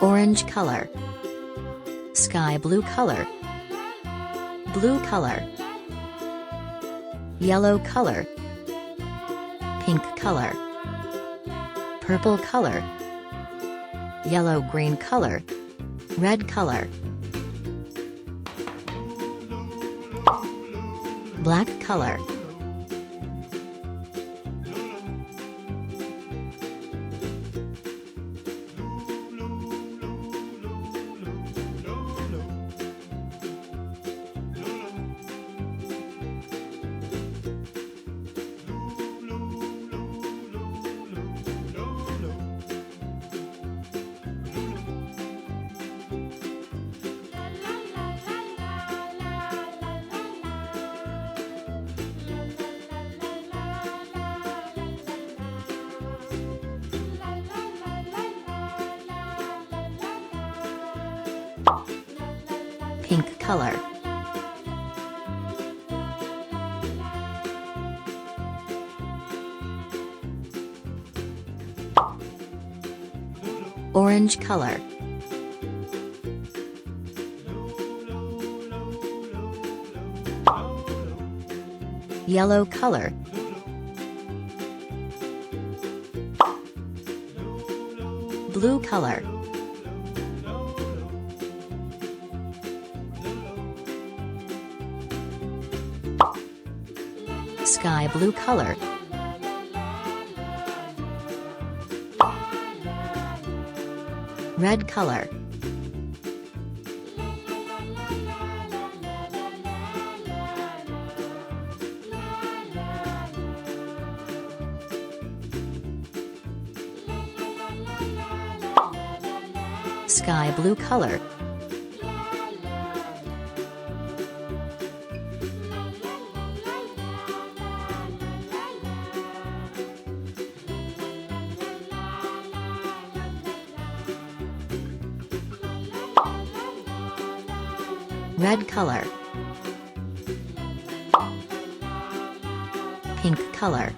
orange color, sky blue color, blue color, yellow color, pink color, purple color, yellow-green color, red color, black color, pink color, orange color, yellow color, blue color, sky blue color, red color, sky blue color, red color, pink color.